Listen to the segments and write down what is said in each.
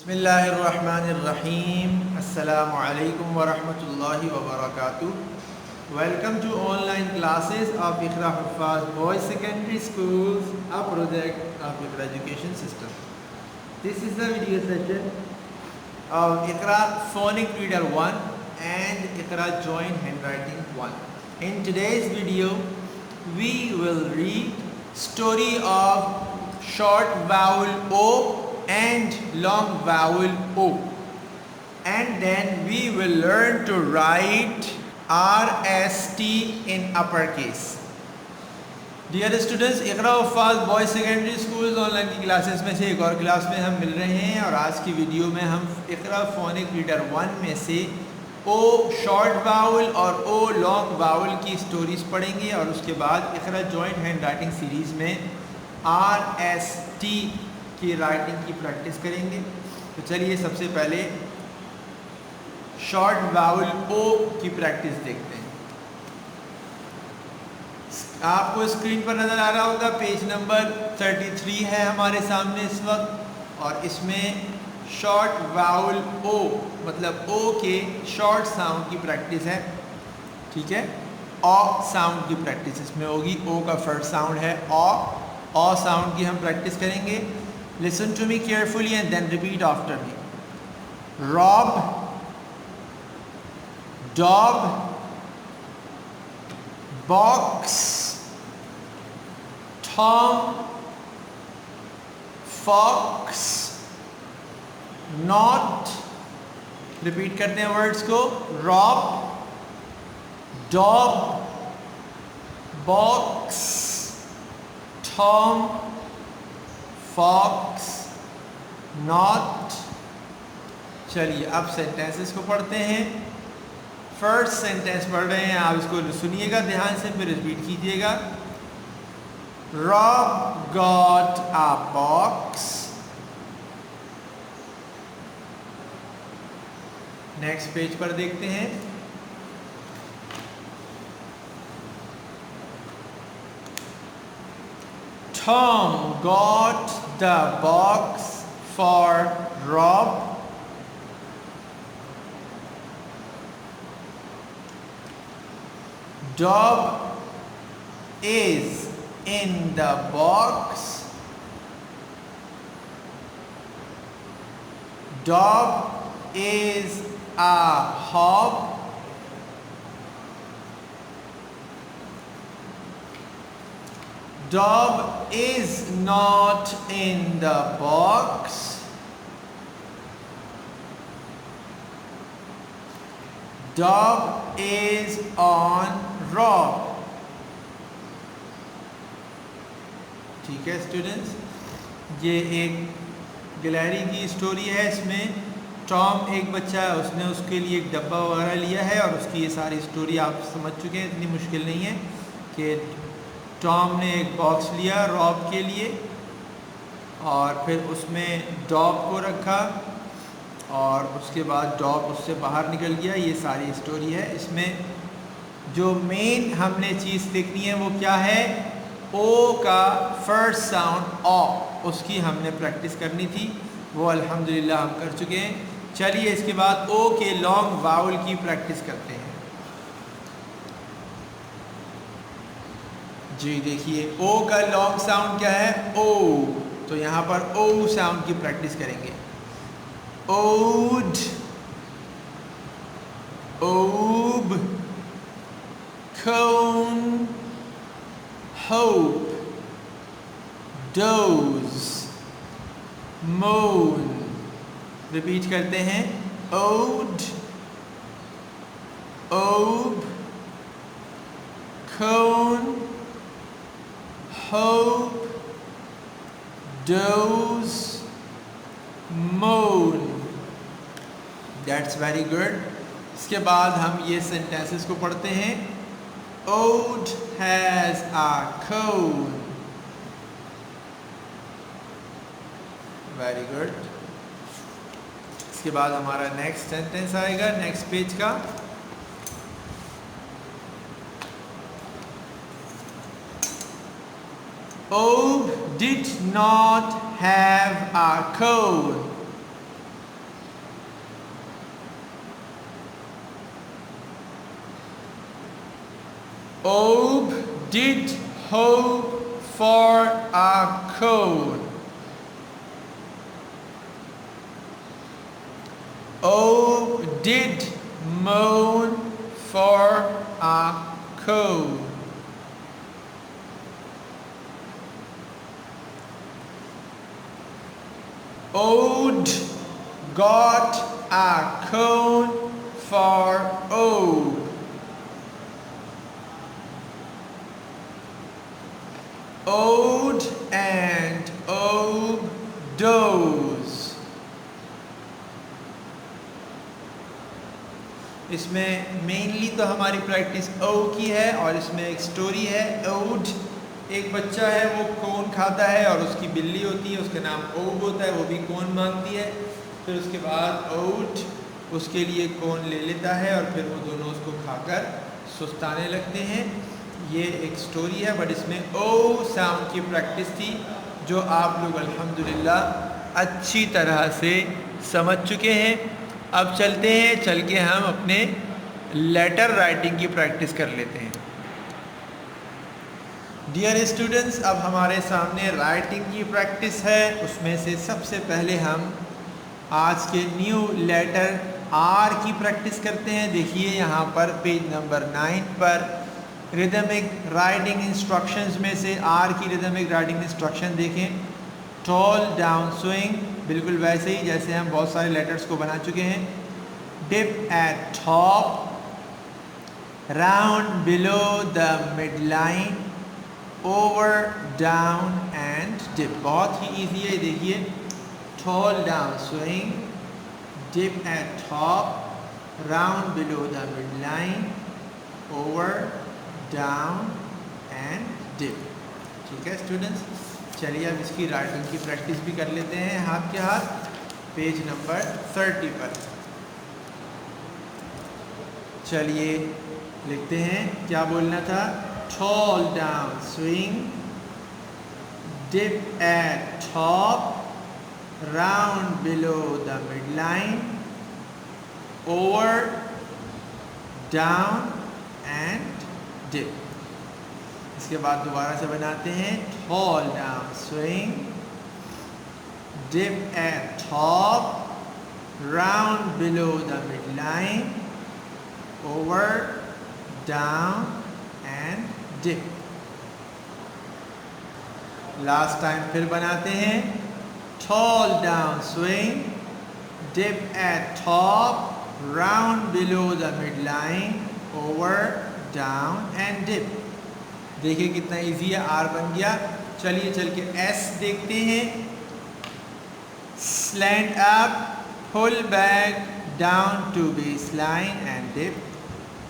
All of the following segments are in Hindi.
बिस्मिल्लाहिर्रहमानिर्रहीम। अस्सलामु अलैकुम वरहमतुल्लाहि वबरकातुह। Welcome to online classes of Iqra Huffaz Boys Secondary Schools, a project of Iqra Education System. This is the video session of Iqra Phonic Reader 1 and Iqra Joint Handwriting 1. In today's video, we will read story of short vowel O and long vowel O, and then we will learn to write RST in uppercase. Dear students, Iqra Huffaz boys secondary schools online की क्लासेस में से एक और क्लास में हम मिल रहे हैं और आज की वीडियो में हम इकरा फोनिक रीडर 1 में से ओ शॉर्ट वाउल और ओ लॉन्ग वाउल की स्टोरीज पढ़ेंगे और उसके बाद इकरा जॉइंट हैंड राइटिंग सीरीज़ में RST की राइटिंग की प्रैक्टिस करेंगे। तो चलिए सबसे पहले शॉर्ट वाउल ओ की प्रैक्टिस देखते हैं। आपको स्क्रीन पर नज़र आ रहा होगा पेज नंबर 33 है हमारे सामने इस वक्त, और इसमें शॉर्ट वाउल ओ मतलब ओ के शॉर्ट साउंड की प्रैक्टिस है। ठीक है, ओ साउंड की प्रैक्टिस इसमें होगी। ओ का फर्स्ट साउंड है ओ साउंड की हम प्रैक्टिस करेंगे। Listen to me carefully and then repeat after me. Rob, dog, box, Tom, fox, not. Repeat करते हैं वर्ड्स को। Rob, dog, box, Tom, fox, not. चलिए अब सेंटेंसेस को पढ़ते हैं। फर्स्ट सेंटेंस पढ़ रहे हैं, आप इसको सुनिएगा ध्यान से, फिर रिपीट कीजिएगा। Rob got a box. Next page पर देखते हैं। Tom got the box for Rob. Dog is in the box. Dog is a hog. Dog is not in the box. Dog is on Rob. ठीक है स्टूडेंट्स, ये एक गैलरी की स्टोरी है। इसमें टॉम एक बच्चा है, उसने उसके लिए एक डब्बा वगैरह लिया है और उसकी ये सारी स्टोरी आप समझ चुके हैं। इतनी मुश्किल नहीं है कि टॉम ने एक बॉक्स लिया रॉब के लिए और फिर उसमें डॉग को रखा और उसके बाद डॉग उससे बाहर निकल गया। ये सारी स्टोरी है। इसमें जो मेन हमने चीज़ देखनी है वो क्या है, ओ का फर्स्ट साउंड ओ, उसकी हमने प्रैक्टिस करनी थी, वो अल्हम्दुलिल्लाह हम कर चुके हैं। चलिए इसके बाद ओ के लॉन्ग वाउल की प्रैक्टिस करते हैं। जी देखिए, ओ का लॉन्ग साउंड क्या है, ओ। तो यहाँ पर ओ साउंड की प्रैक्टिस करेंगे। ओड, ओब, कोन, होप, डोज, मोन। रिपीट करते हैं। ओड, ओब, कोन, hope, doze, moan. That's very good. इसके बाद हम ये सेंटेंसेस को पढ़ते हैं। Ode has a cone. Very good. इसके बाद हमारा नेक्स्ट सेंटेंस आएगा नेक्स्ट पेज का। Ob did not have a coat. Ob did hope for a cone. Ob did moan for a cone. Ode got a cone for Ob. Ode and Ob doze. इसमें मेनली तो हमारी प्रैक्टिस ओ की है और इसमें एक स्टोरी है। ओड, एक बच्चा है वो कोन खाता है और उसकी बिल्ली होती है, उसका नाम ओब होता है, वो भी कोन मांगती है। फिर उसके बाद ओड उसके लिए कोन ले लेता है और फिर वो दोनों उसको खाकर सुस्ताने लगते हैं। ये एक स्टोरी है, बट इसमें ओ साउंड की प्रैक्टिस थी जो आप लोग अल्हम्दुलिल्लाह अच्छी तरह से समझ चुके हैं। अब चलते हैं, चल के हम अपने लेटर राइटिंग की प्रैक्टिस कर लेते हैं। डियर स्टूडेंट्स, अब हमारे सामने राइटिंग की प्रैक्टिस है। उसमें से सबसे पहले हम आज के न्यू लेटर आर की प्रैक्टिस करते हैं। देखिए यहाँ पर पेज नंबर 9 पर रिदमिक राइटिंग इंस्ट्रक्शंस में से आर की रिदमिक राइटिंग इंस्ट्रक्शन देखें। टॉल डाउन स्विंग, बिल्कुल वैसे ही जैसे हम बहुत सारे लेटर्स को बना चुके हैं। Dip at top, round below the mid line, over down and dip. बहुत ही ईजी है, देखिए tall down swing, dip at top, round below the mid line, over down and dip. ठीक है स्टूडेंट्स, चलिए अब इसकी राइटिंग की प्रैक्टिस भी कर लेते हैं हाथ के हाथ। पेज नंबर 30 पर चलिए लिखते हैं, क्या बोलना था। Tall down swing, dip at top, round below the mid line, over down and dip. इसके बाद दोबारा से बनाते हैं। Tall down swing, dip at top, round below the mid line, over down and dip. Last time फिर बनाते हैं। Tall down swing, dip at top, round below the mid line, over down and dip. देखिए कितना इजी है, आर बन गया। चलिए चल के एस देखते हैं। Slant up, pull back, down to base line and dip.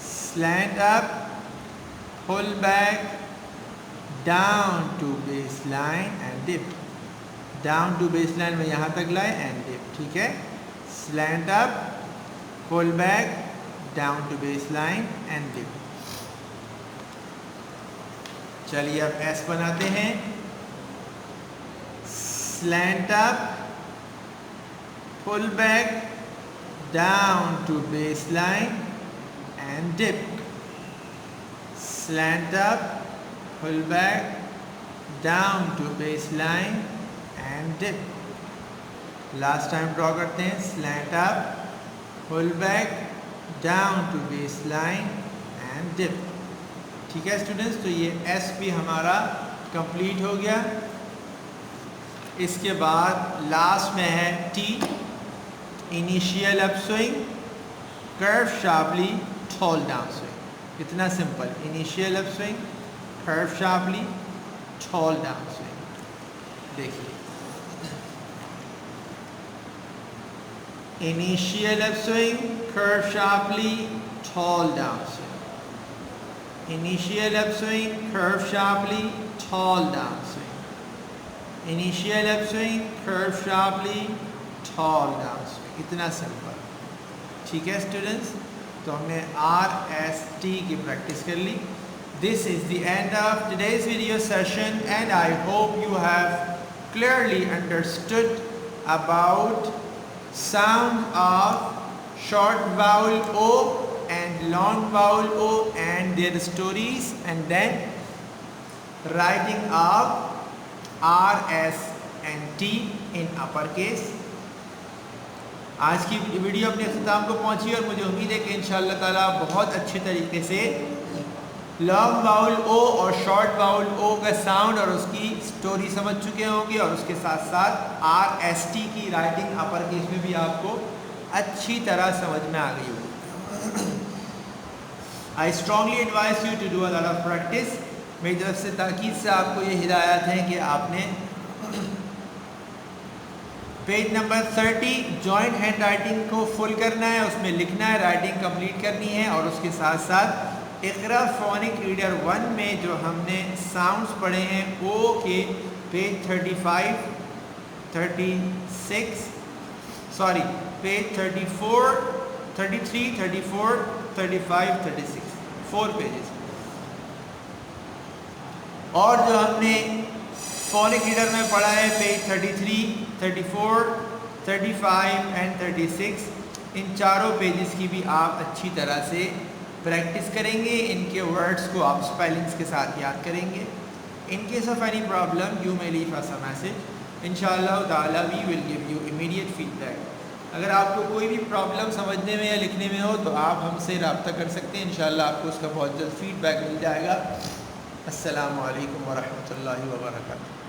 Slant up, pull back, down to base line and dip. Down to base line में यहाँ तक लाए एंड डिप। ठीक है, slant up, pull back, down to base line and dip. चलिए अब एस बनाते हैं। Slant up, pull back, down to base line and dip. Slant up, pull back, down to base line and dip. Last time draw करते हैं। Slant up, pull back, down to base line and dip. ठीक है स्टूडेंट्स, तो ये एस भी हमारा कंप्लीट हो गया। इसके बाद लास्ट में है T. Initial upswing, curve sharply, tall down swing. इतना simple. Initial upswing, curve sharply, tall down swing. देखिए initial upswing, curve sharply, tall down swing. Initial upswing, curve sharply, tall downswing. Initial upswing, curve sharply, tall downswing. इतना सिंपल। ठीक है स्टूडेंट्स, तो हमने RST की प्रैक्टिस कर ली। This is the end of today's video session and I hope you have clearly understood about sound of short vowel O and long vowel O and and their stories, and then writing up R, S and T in uppercase. आज की वीडियो अपने अख्ताम को पहुंची और मुझे उम्मीद है कि इंशाअल्लाह ताला बहुत अच्छे तरीके से लॉन्ग बाउल ओ और शॉर्ट बाउल ओ का साउंड और उसकी स्टोरी समझ चुके होंगे, और उसके साथ साथ आर एस टी की राइटिंग अपर केस में भी आपको अच्छी तरह समझ में आ गई होगी। I strongly advise you to do a lot of practice. मेरी तरफ से ताकीद से आपको ये हिदायत है कि आपने page number 30 joint hand writing को फुल करना है, उसमें लिखना है, राइटिंग कंप्लीट करनी है, और उसके साथ साथ इक़रा फोनिक रीडर 1 में जो हमने साउंड्स पढ़े हैं ओ के पेज 35, 36 सॉरी पेज 34, 33, 34, 35, 36 4 पेजेस, और जो हमने फोनिक रीडर में पढ़ा है पेज 33, 34, 35 एंड 36, इन चारों पेजेस की भी आप अच्छी तरह से प्रैक्टिस करेंगे। इनके वर्ड्स को आप स्पेलिंग्स के साथ याद करेंगे। In case of any problem you may leave us a message, इंशाअल्लाह ताला we will give you immediate feedback. अगर आपको कोई भी प्रॉब्लम समझने में या लिखने में हो तो आप हमसे रब्ता कर सकते हैं, इंशाअल्लाह आपको उसका बहुत जल्द फीडबैक मिल जाएगा। अस्सलामु अलैकुम वरहमतुल्लाहि वबरकातुहू।